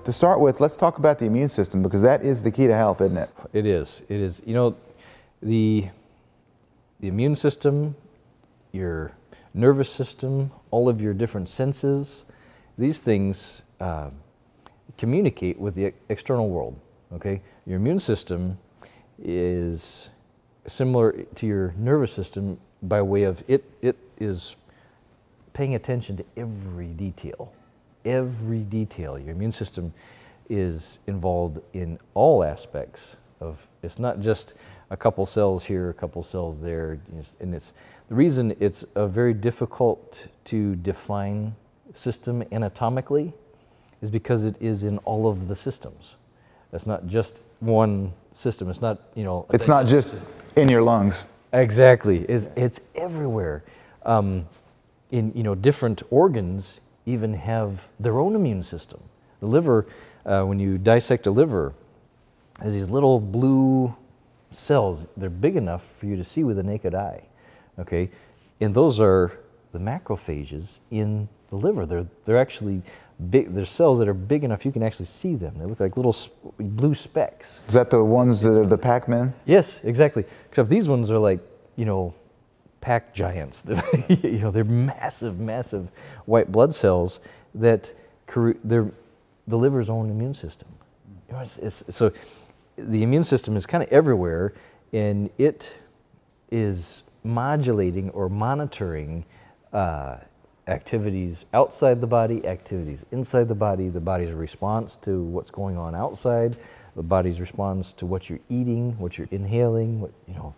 to start with, let's talk about the immune system, because that is the key to health, isn't it? It is. It is. You know, the immune system, your nervous system, all of your different senses, these things communicate with the external world, okay? Your immune system is similar to your nervous system by way of it is paying attention to every detail. Every detail. Your immune system is involved in all aspects of, it's not just a couple cells here, a couple cells there, and it's, the reason it's a very difficult to define system anatomically is because it is in all of the systems. It's not just one system. It's not, you know. It's not just in your lungs. Exactly. It's everywhere. In, you know, different organs even have their own immune system. The liver, when you dissect a liver, has these little blue cells. They're big enough for you to see with the naked eye, okay? And those are the macrophages in the liver. They're actually big. They're cells that are big enough you can actually see them. They look like little blue specks. Is that the ones that are the Pac-Men? Yes, exactly. Except these ones are like, you know, pack giants. You know, they're massive, massive white blood cells that they're the liver's own immune system. You know, so the immune system is kind of everywhere, and it is modulating or monitoring activities outside the body, activities inside the body's response to what's going on outside, the body's response to what you're eating, what you're inhaling, what, you know,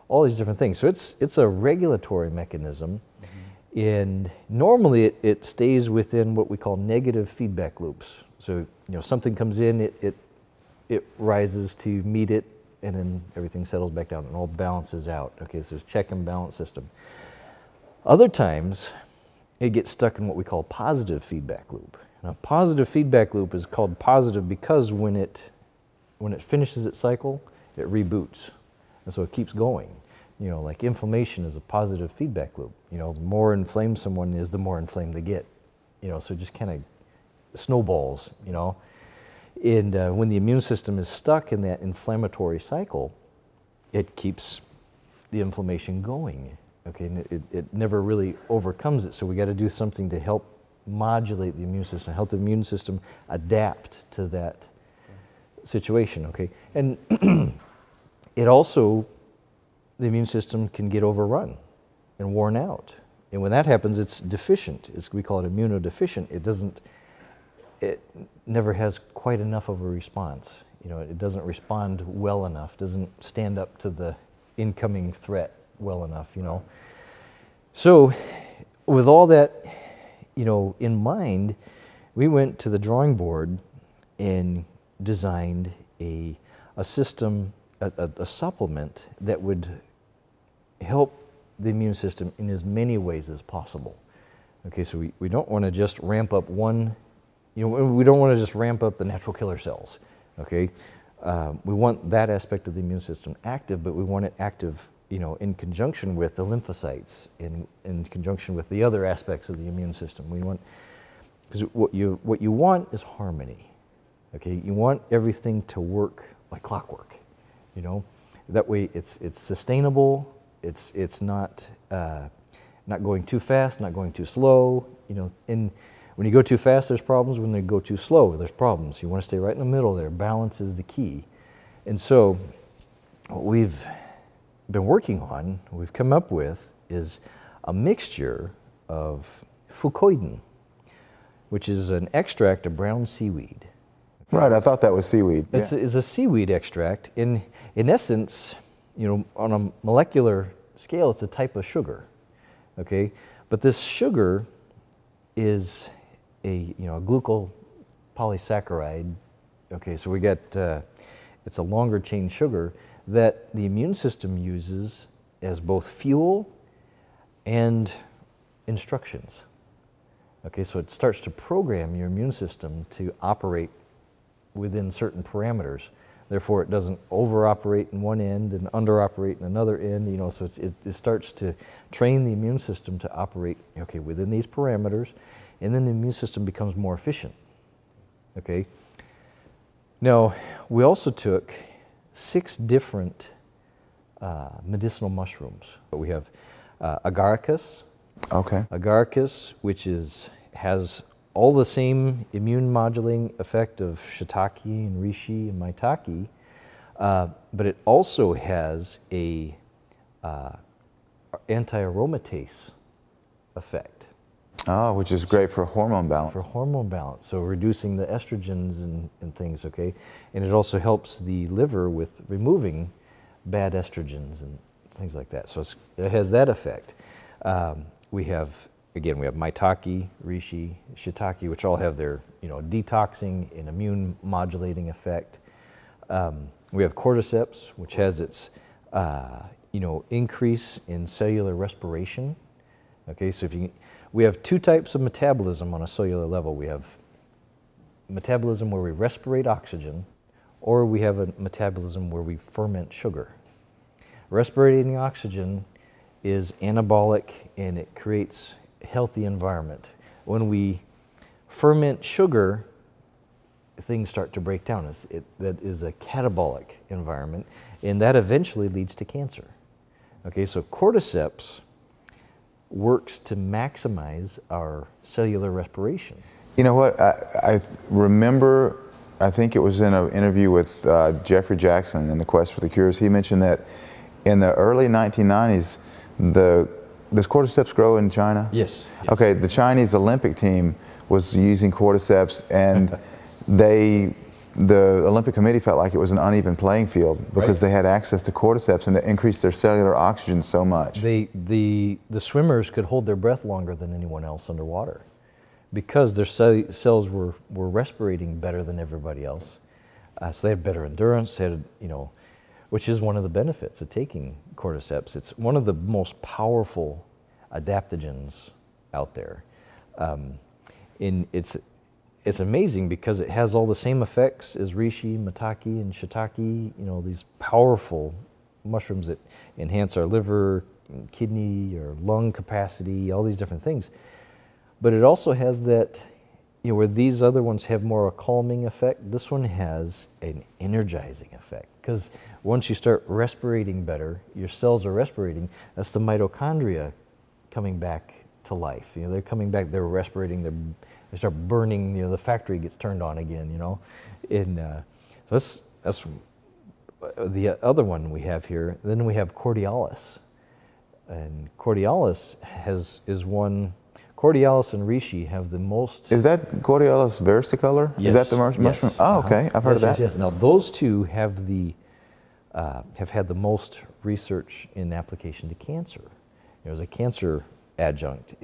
all these different things. So it's a regulatory mechanism, and normally it stays within what we call negative feedback loops. So, you know, something comes in, it rises to meet it, and then everything settles back down and all balances out. Okay, so it's check and balance system. Other times, it gets stuck in what we call positive feedback loop. Now, positive feedback loop is called positive because when it finishes its cycle, it reboots. And so it keeps going. You know, like inflammation is a positive feedback loop. You know, the more inflamed someone is, the more inflamed they get. You know, so it just kind of snowballs, you know. And when the immune system is stuck in that inflammatory cycle, it keeps the inflammation going. Okay, and it never really overcomes it. So we got to do something to help modulate the immune system, help the immune system adapt to that situation. Okay, and it also, the immune system can get overrun and worn out. And when that happens, it's deficient. We call it immunodeficient. It never has quite enough of a response. You know, it doesn't respond well enough, doesn't stand up to the incoming threat well enough, you know. So with all that, you know, in mind, we went to the drawing board and designed a system, a supplement that would help the immune system in as many ways as possible. Okay, so we don't want to just ramp up one, you know, we don't want to just ramp up the natural killer cells, okay? We want that aspect of the immune system active, but we want it active, you know, in conjunction with the lymphocytes, in conjunction with the other aspects of the immune system. We want, because what you want is harmony, okay? You want everything to work like clockwork, you know? That way it's sustainable, it's not going too fast, not going too slow, you know. And when you go too fast, there's problems. When they go too slow, there's problems. You want to stay right in the middle there. Balance is the key. And so what we've been working on, we've come up with, is a mixture of fucoidan, which is an extract of brown seaweed. Right, I thought that was seaweed. It's a seaweed extract. In essence, you know, on a molecular scale, it's a type of sugar, okay? But this sugar is a glucopolysaccharide. Okay, so we got, it's a longer chain sugar that the immune system uses as both fuel and instructions. Okay, so it starts to program your immune system to operate within certain parameters. Therefore, it doesn't over-operate in one end and under-operate in another end, you know, so it starts to train the immune system to operate, okay, within these parameters, and then the immune system becomes more efficient, okay? No, we also took 6 different medicinal mushrooms. We have agaricus. Okay. Agaricus, which has all the same immune modulating effect of shiitake and reishi and maitake, but it also has a anti-aromatase effect. Oh, which is great for hormone balance. For hormone balance, so reducing the estrogens and things, okay? And it also helps the liver with removing bad estrogens and things like that. So it has that effect. We have maitake, reishi, shiitake, which all have their, detoxing and immune modulating effect. We have cordyceps, which has its, increase in cellular respiration. Okay, so we have 2 types of metabolism on a cellular level. We have metabolism where we respirate oxygen, or we have a metabolism where we ferment sugar. Respirating oxygen is anabolic and it creates a healthy environment. When we ferment sugar, things start to break down. That is a catabolic environment, and that eventually leads to cancer. Okay, so cordyceps works to maximize our cellular respiration. You know what? I remember, I think it was in an interview with Jeffrey Jackson in The Quest for the Cures. He mentioned that in the early 1990s, does cordyceps grow in China? Yes. Okay, the Chinese Olympic team was using cordyceps, and the Olympic Committee felt like it was an uneven playing field because they had access to cordyceps and it increased their cellular oxygen so much. The swimmers could hold their breath longer than anyone else underwater because their cells were respirating better than everybody else. So they had better endurance, they had, which is one of the benefits of taking cordyceps. It's one of the most powerful adaptogens out there. It's amazing because it has all the same effects as reishi, maitake, and shiitake, these powerful mushrooms that enhance our liver, kidney, or lung capacity, all these different things. But it also has that, where these other ones have more a calming effect, this one has an energizing effect. Because once you start respirating better, your cells are respirating, that's the mitochondria coming back to life. They're coming back, they're respirating, they start burning, the factory gets turned on again, And so that's the other one we have here. Then we have cordialis. And cordialis cordialis and reishi have the most... Is that cordialis versicolor? Yes. Is that the mushroom? Yes. Oh, okay. I've heard of that. Yes. Now those two have had the most research in application to cancer. There's a cancer adjunct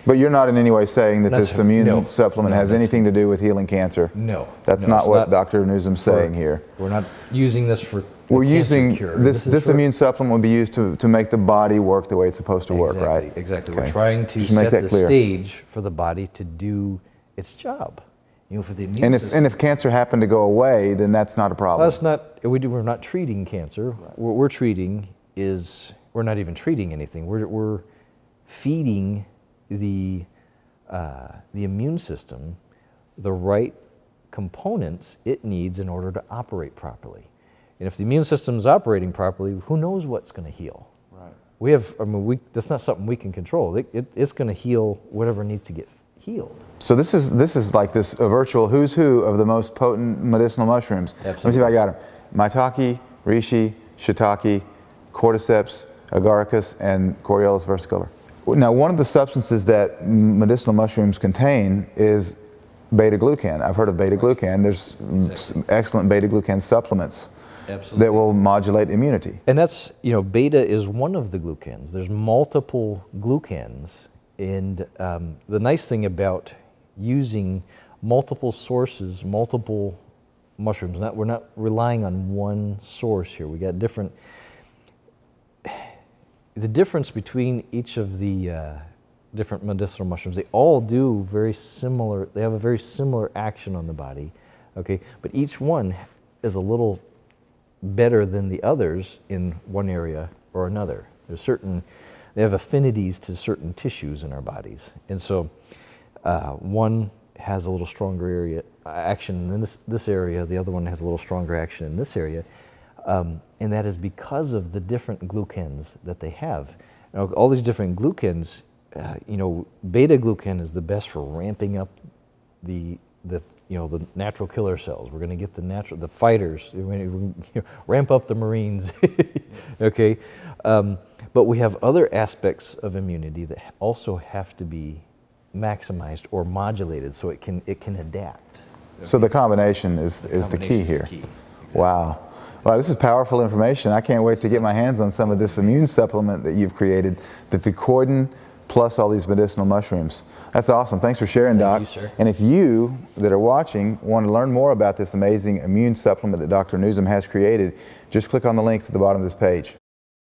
But you're not in any way saying that this immune supplement has anything to do with healing cancer? No. That's not what Dr. Nuzum's saying here. We're not using this for We're using cure. this immune supplement will be used to make the body work the way it's supposed to work, right? Exactly. Okay. We're trying to set the stage for the body to do its job. For the immune system. And if cancer happened to go away, then that's not a problem. Well, that's not. We're not treating cancer. Right. What we're treating is we're not even treating anything. We're feeding the immune system the right components it needs in order to operate properly. And if the immune system is operating properly, who knows what's going to heal? Right. That's not something we can control. It's going to heal whatever needs to get healed. So this is like a virtual who's who of the most potent medicinal mushrooms. Absolutely. Let me see if I got them. Maitake, reishi, shiitake, cordyceps, agaricus, and cordialis versicolor. Now, one of the substances that medicinal mushrooms contain is beta-glucan. I've heard of beta-glucan. There's excellent beta-glucan supplements that will modulate immunity. And that's, beta is one of the glucans. There's multiple glucans. And the nice thing about using multiple sources, multiple mushrooms, we're not relying on one source here. We got different... The difference between each of the different medicinal mushrooms, they all do very similar, they have a very similar action on the body, okay? But each one is a little better than the others in one area or another. They have affinities to certain tissues in our bodies. And so one has a little stronger action in this area, the other one has a little stronger action in this area, and that is because of the different glucans that they have. Now, all these different glucans, you know, beta-glucan is the best for ramping up the natural killer cells. We're going to get the fighters. We're going to ramp up the Marines. Okay, but we have other aspects of immunity that also have to be maximized or modulated so it can adapt. So the combination is the key here. Exactly. Wow. Wow, this is powerful information. I can't wait to get my hands on some of this immune supplement that you've created, the Vicordin plus all these medicinal mushrooms. That's awesome. Thanks for sharing, Doc. Thank you, sir. And if you that are watching want to learn more about this amazing immune supplement that Dr. Nuzum has created, just click on the links at the bottom of this page.